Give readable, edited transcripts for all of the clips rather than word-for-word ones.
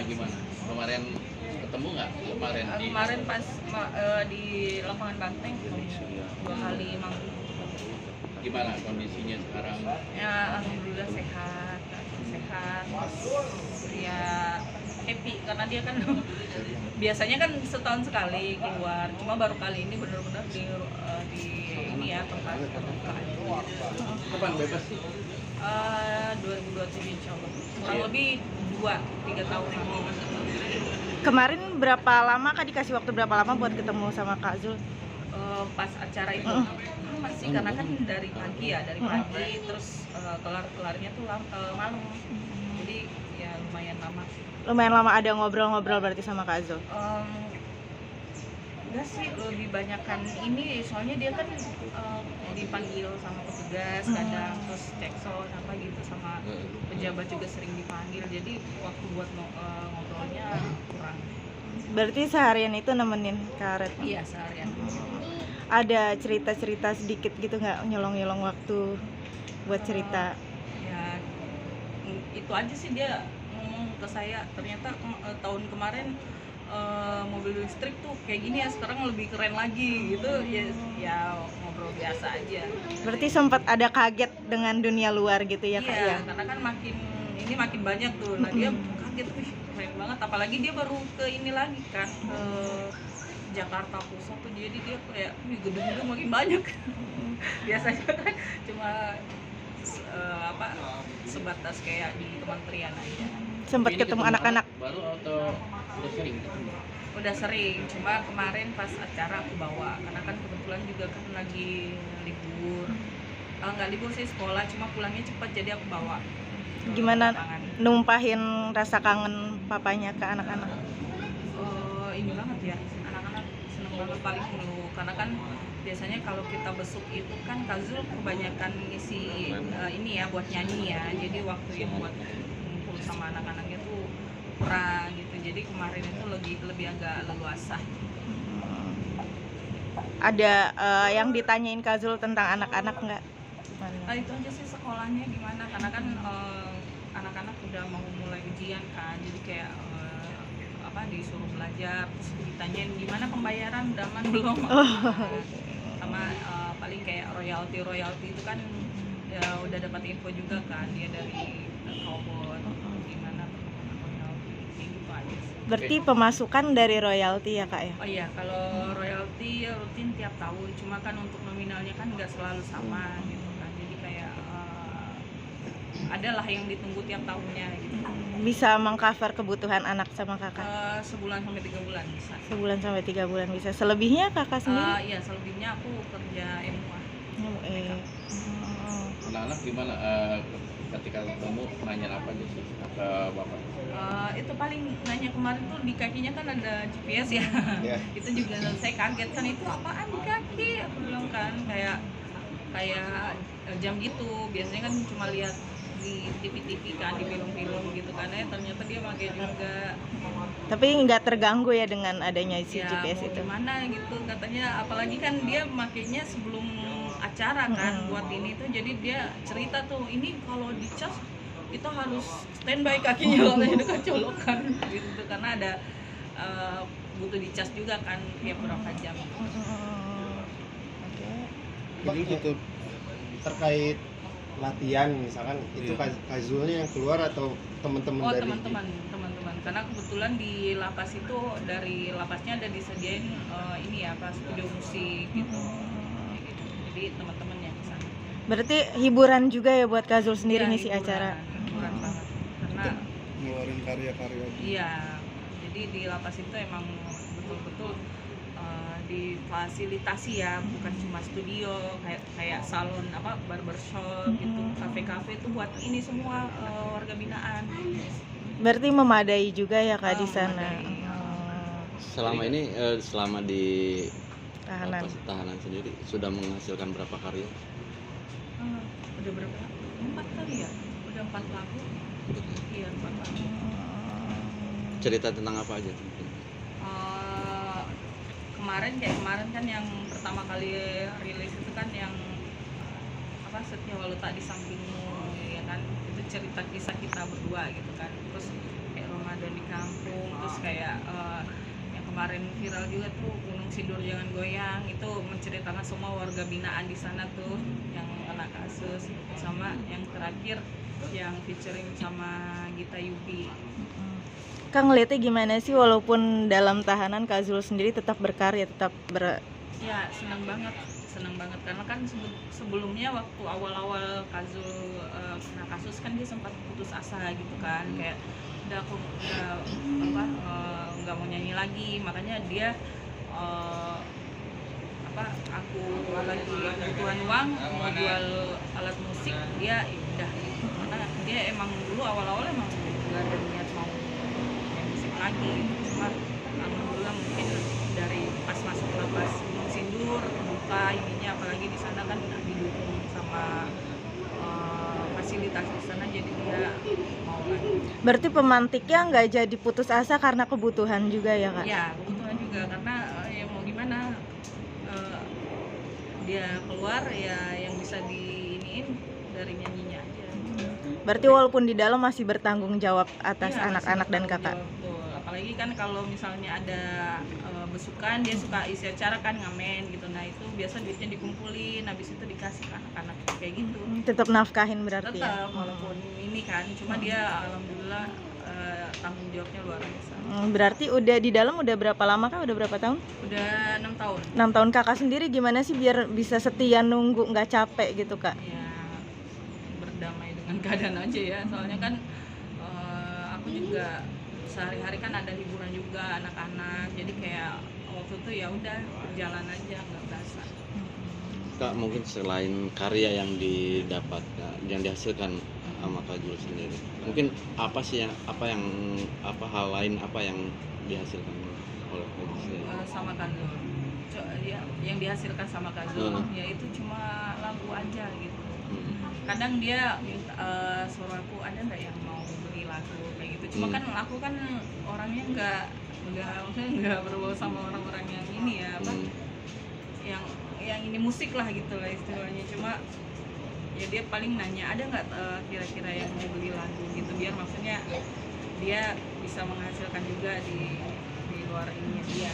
gimana? Kemarin ketemu nggak? Kemarin pas di lapangan Banteng 2 kali manggung. Gimana kondisinya sekarang? Ya alhamdulillah sehat. Terus ya happy karena dia kan biasanya kan setahun sekali keluar, cuma baru kali ini benar-benar di ini ya tempat terbuka. Kapan bebas sih? 2027 insya Allah, kurang lebih 2-3 tahun lagi. Kemarin berapa lama Kak, dikasih waktu berapa lama buat ketemu sama Kak Zul? Pas acara itu masih karena kan dari pagi terus kelarnya tuh malam, jadi ya lumayan lama sih. Lumayan lama ada ngobrol-ngobrol berarti sama Kak Zul? Enggak sih, lebih banyakan ini soalnya dia kan dipanggil sama petugas kadang, terus cek sound apa gitu, sama pejabat juga sering dipanggil, jadi waktu buat ngobrolnya kurang. Berarti seharian itu nemenin Kak Red? Iya, seharian. Ada cerita-cerita sedikit gitu nggak, nyolong-nyolong waktu buat cerita? Ya itu aja sih, dia ngomong ke saya ternyata tahun kemarin mobil listrik tuh kayak gini ya, sekarang lebih keren lagi gitu ya ngobrol biasa aja. Berarti sempat ada kaget dengan dunia luar gitu ya Kak? Iya, Ya, karena kan makin banyak tuh, nah dia kaget, wih keren banget, apalagi dia baru ke ini lagi kan, Jakarta Pusat tuh, jadi dia kayak gedung-gedung makin banyak. Biasanya kan cuma sebatas kayak di kementerian aja. sempat ketemu anak-anak? Baru atau udah sering ketemu? Udah sering, cuma kemarin pas acara aku bawa, karena kan kebetulan juga kan lagi libur. Nggak libur sih, sekolah, cuma pulangnya cepat, jadi aku bawa. Gimana numpahin rasa kangen papanya ke anak-anak? Ini banget ya, anak-anak seneng banget, paling meluk, karena kan biasanya kalau kita besuk itu kan Kak Zul kebanyakan ngisi ini ya buat nyanyi ya, jadi waktu yang buat ngumpul sama anak-anaknya tuh kurang gitu, jadi kemarin itu lebih agak leluasa. Ada yang ditanyain Kak Zul tentang anak-anak nggak? Itu aja sih, sekolahnya gimana, karena kan anak-anak udah mau mulai ujian kan, jadi kayak disuruh belajar, terus ditanyain gimana pembayaran, udah aman belum? Sama paling kayak royalti itu kan ya udah dapat info juga kan dia dari Kobot, gimana royalti, kayak gitu aja sih. Berarti pemasukan dari royalti ya Kak ya? Oh iya, kalau royalti ya rutin tiap tahun, cuma kan untuk nominalnya kan nggak selalu sama gitu kan, jadi kayak adalah yang ditunggu tiap tahunnya gitu. Bisa mengcover kebutuhan anak sama kakak? Sebulan sampai 3 bulan bisa. Sebulan sampai 3 bulan bisa. Selebihnya kakak sendiri? Iya, selebihnya aku kerja MUA. Anak-anak gimana ketika ketemu nanya apa aja sih ke bapak? Itu paling nanya kemarin tuh di kakinya kan ada GPS ya. Yeah. Itu juga saya kaget kan, itu apaan di kaki? Aku bilang kan kayak jam gitu. Biasanya kan cuma lihat di TV kan, di film-film gitu kan, ternyata dia pakai juga. Tapi nggak terganggu ya dengan adanya si ya, GPS mau itu? gimana gitu katanya, apalagi kan dia makainya sebelum acara kan buat ini tuh, jadi dia cerita tuh ini kalau dicas kita harus standby kakinya katanya udah kecolokan gitu, karena ada butuh dicas juga kan tiap berapa jam. Jadi gitu, terkait latihan misalkan itu Kak Zulnya yang keluar atau teman-teman dari teman-teman, karena kebetulan di lapas itu, dari lapasnya ada disediain ini ya studio musik gitu. Jadi teman-teman yang kesana. Berarti hiburan juga ya buat Kak Zul sendiri ngisi acara? Hiburan banget, karena ngeluarin karya-karya. Iya, jadi di lapas itu emang betul-betul difasilitasi ya, bukan cuma studio kayak salon barbershop gitu, kafe-kafe itu buat ini semua warga binaan. Berarti memadai juga ya Kak di sana? Selama ini selama di tahanan sendiri sudah menghasilkan berapa karya? Udah berapa? 4 kali ya? Udah 4 lagu. Iya, 4 lagu. Cerita tentang apa aja? Kemarin kan yang pertama kali rilis itu kan yang Setia Waluta di Sampingmu ya kan, itu cerita kisah kita berdua gitu kan, terus kayak Ramadan di kampung, terus kayak yang kemarin viral juga tuh Gunung Sindur Jangan Goyang, itu menceritakan semua warga binaan di sana tuh yang kena kasus, sama yang terakhir yang featuring sama Gita Yubi. Kang ngeliatnya gimana sih walaupun dalam tahanan Kak Zul sendiri tetap berkarya, tetap Ya senang banget karena kan sebelumnya waktu awal-awal Kazul kena kasus kan dia sempat putus asa gitu kan, kayak udah aku nggak mau nyanyi lagi, makanya dia aku lagi kebutuhan uang mau jual alat musik, dia udah gitu. Karena dia emang dulu awal-awal emang nggak ada niat mau main musik lagi, cuma alhamdulillah mungkin dari pas masuk lapas Gunung Sindur buka ininya, apalagi di sana kan didukung sama fasilitas di sana, jadi dia mau lagi. berarti pemantiknya nggak jadi putus asa karena kebutuhan juga ya Kak? Ya kebutuhan juga karena ya mau gimana, dia keluar ya yang bisa diiniin dari nyanyinya aja. Berarti walaupun di dalam masih bertanggung jawab atas Iya, anak-anak masih dan bertanggung kakak. jawab, betul. Apalagi kan kalau misalnya ada besukan, dia suka isi acara kan, ngamen gitu. Nah itu biasa duitnya dikumpulin, habis itu dikasih ke anak-anak kayak gitu. Tetap nafkahin berarti ya. Tetap walaupun ini kan, cuma dia alhamdulillah tanggung jawabnya luar biasa. Berarti udah di dalam udah berapa lama Kak? Udah berapa tahun? Udah 6 tahun. 6 tahun. Kakak sendiri gimana sih biar bisa setia nunggu nggak capek gitu Kak? Ya berdamai dengan keadaan aja ya, soalnya kan aku juga sehari-hari kan ada hiburan juga anak-anak, jadi kayak waktu itu ya udah berjalan aja nggak berasa. Kak, mungkin selain karya yang didapat, yang dihasilkan sama Kak Zul sendiri, mungkin apa sih yang hal lain apa yang dihasilkan oleh Kak Zul sendiri? Sama Kazul, ya, yang dihasilkan sama Kazul ya itu cuma lagu aja gitu. Kadang dia minta suruh aku, ada nggak yang mau beli lagu kayak gitu, cuma kan aku kan orangnya nggak berbau sama orang-orang yang ini ya apa yang ini musik lah gitu lah istilahnya, cuma ya dia paling nanya ada nggak kira-kira yang mau beli lagu gitu, biar maksudnya dia bisa menghasilkan juga di luar ininya dia.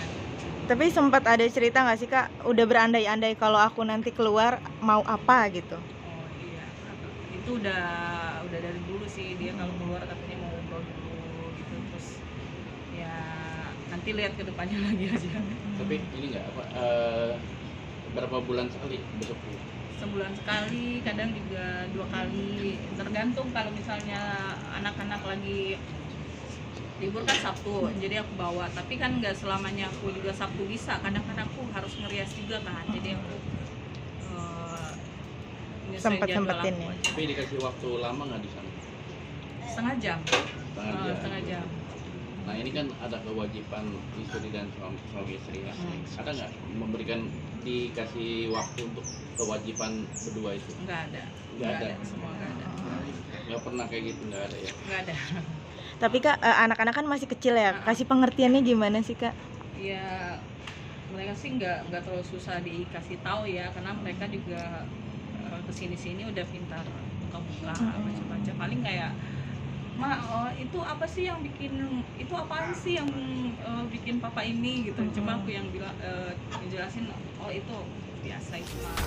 Tapi sempat ada cerita nggak sih Kak? Udah berandai-andai kalau aku nanti keluar mau apa gitu? Oh iya, itu udah dari dulu sih, dia kalau keluar katanya mau ngobrol dulu gitu, terus ya nanti lihat ke depannya lagi aja. Tapi ini nggak berapa bulan sekali besok? Sebulan sekali, kadang juga 2 kali, tergantung. Kalau misalnya anak-anak lagi libur kan Sabtu, jadi aku bawa, tapi kan nggak selamanya aku juga Sabtu bisa, kadang-kadang aku harus ngerias juga kan, jadi aku nyesuaiin jadwal Sempet-sempetin aku ya. aja. Tapi dikasih waktu lama nggak di sana? Setengah jam. Setengah jam. Nah ini kan ada kewajiban istri dan suami istri ya. Ada nggak dikasih waktu untuk kewajiban berdua itu? Nggak ada. Nggak ada. Semua nggak ada. Nggak pernah kayak gitu, nggak ada ya? Nggak ada. Tapi Kak, anak-anak kan masih kecil ya. Kasih pengertiannya gimana sih Kak? Ya mereka sih nggak terlalu susah dikasih tahu ya, karena mereka juga kesini-sini udah pintar buka-buka, baca-baca. Paling kayak itu apa sih yang bikin, itu apaan sih yang bikin papa ini gitu. Cuma aku yang bilang ngejelasin, oh itu biasa itu mah.